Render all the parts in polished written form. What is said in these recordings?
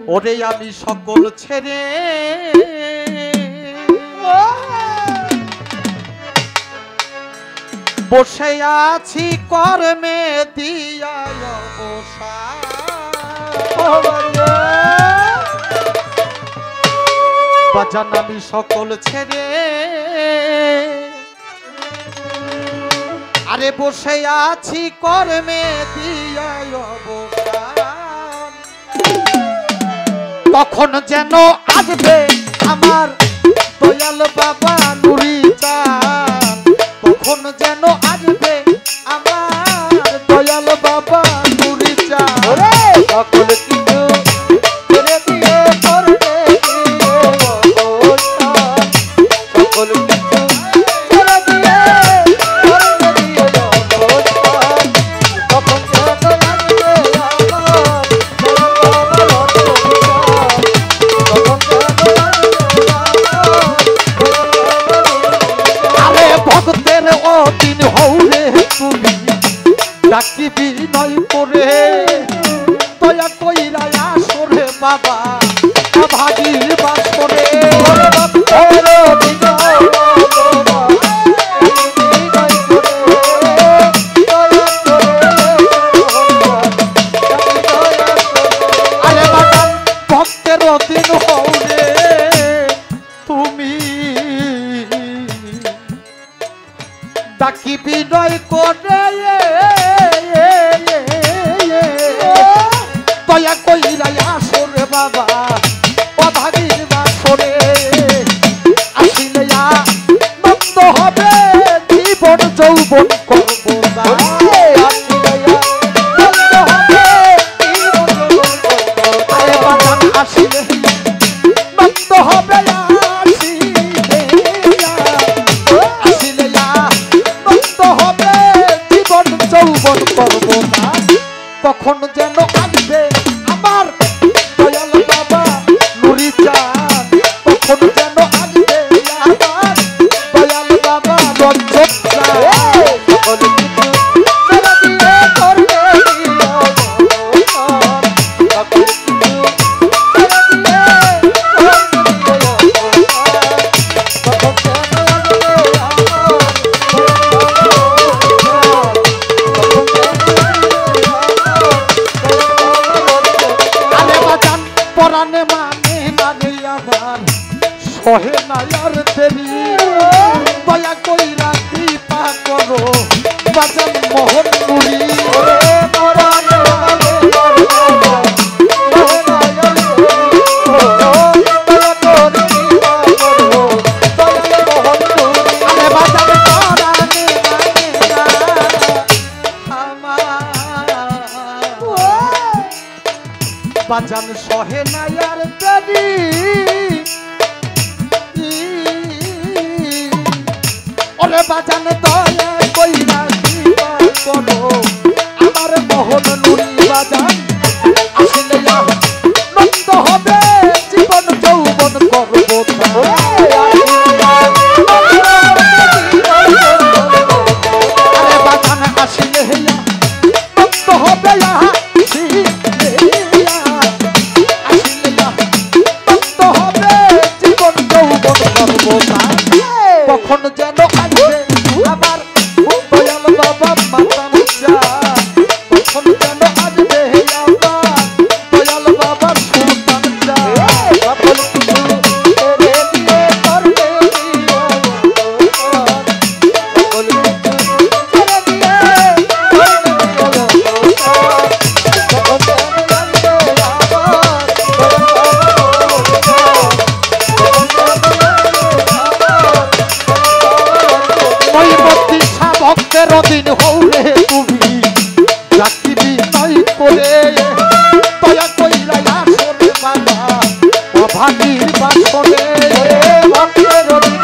ওরে আমি সকল ছেড়ে বসে আছি কর্মে দিয়া অবসান বাজান আমি সকল ছেড়ে আরে বসে আছি কর্মে দিয়া অবসান কখন যেন আসবে আমার দয়াল বাবা নুরি চাঁদ কখন যেন আসবে আমার দয়াল বাবা নুরি চাঁদ সকল কিছু ছেড়ে দিয়ে করবে সকল কিছু ছেড়ে দিয়ে করবে কখন যেন আসবে ভক্তের অদিন হৌরে তুমি ডাকিবি নয় করে দয়া কইরা আসরে বাবা ভাগির বাসরে ভক্তের অদিন আরে বাবা ভক্তের অদিন হৌরে তুমি ডাকি বিনয় করে দয়া কইরা আসরে বাবা অভাগীর বাসরে আসিলে নন্দ হবে জীবন যৌবন করবো আসিলে নন্দ হবে যৌবন করবো না কখন যেন আসবে আমার দয়াল বাবা নুরি চাঁদ কখন যেন আসবে আমার দয়াল বাবা রঞ্জন চাঁদ সকল কিছু ছেড়ে দিয়ে করবে সকল কিছু ছেড়ে দিয়ে কখন যেন পরাণে মানে মানে আমার সহে নায়ার দেবী দয়া কইরা কৃপা করো বাজান মোহন নুরি পরাণে মানে বাজান সহে নায়ার দেবী ওরে বাজান দয়া কইরা কৃপা করো আমার মোহন নুরি বাজান আসলে নন্দ হবে জীবন যৌবন করবো আরে বাজান আসলে নন্দ হবে কখন যেন আসবে আমার দয়াল বাবা মাতান চাঁদ কখন যেন আসবে আমার দয়াল বাবা সুলতান চাঁদ সকল কিছু ছেড়ে দিয়ে করবে সকল কিছু ছেড়ে দিয়ে কখন যেন আসবে ভক্তের দিন হৌরে তুমি ডাকিবি নয় করে দয়া কইরা আসরে বাবা অভাগীর বাসরে ভক্তের দিন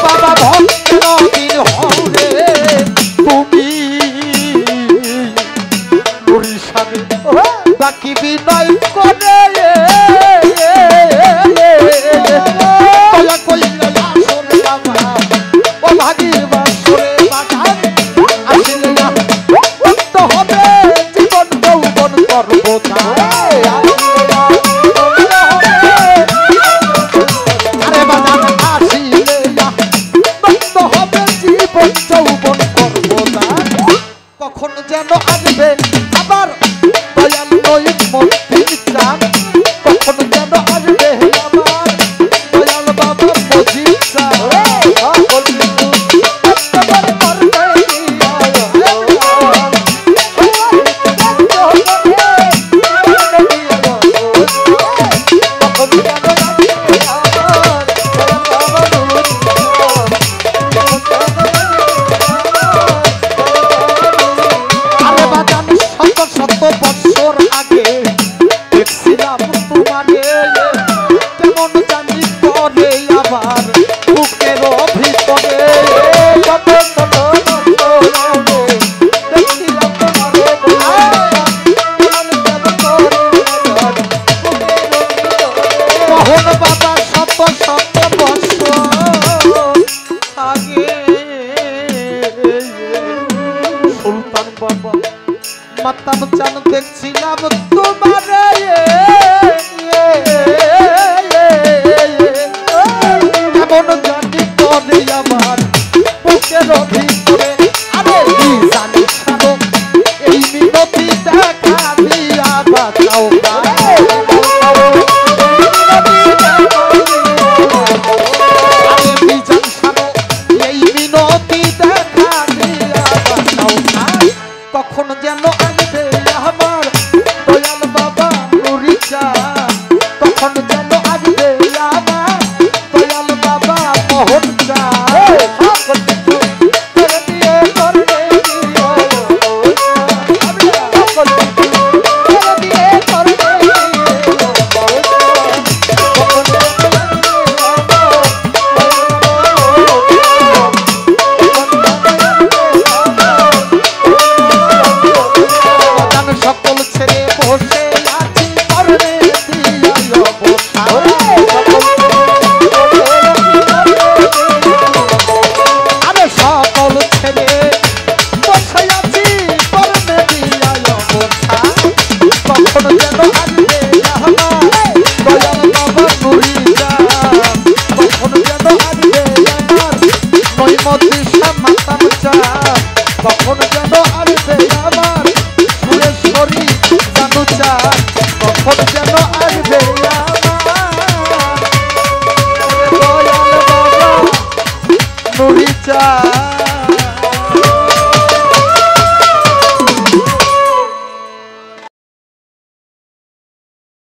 বাবা ভক্তের দিন হৌরে তুমি বরিশালে ডাকিবি নয় করে দয়া কইরা মাতাম চান দেখছিলাম তোমারে এমন জানি করে আমার বুকের ভিতরে আরে কি জানি ছাড়ো এই মিনতি দেখা দিয়া বাঁচাও কখন যেন আসবে আমার দয়াল বাবা নুরি চাঁদ কখন যেন আসবে আমার দয়াল বাবা মোহন চাঁদ করে দিয়ে করবে সকল ছেড়ে বসে আছি করবে আরে সকল ছেড়ে বসে আছি করবে কখন যেন আসবে আমার দয়াল বাবা নুরি চাঁদ কখন যেন আসবে আমার নৈমতি মাতাম চাঁদ কখন যেন আসবে আমার সুরেশ্বরী জানু চাঁদ কখন যেন আসবে আমার দয়াল বাবা নুরি চাঁদ।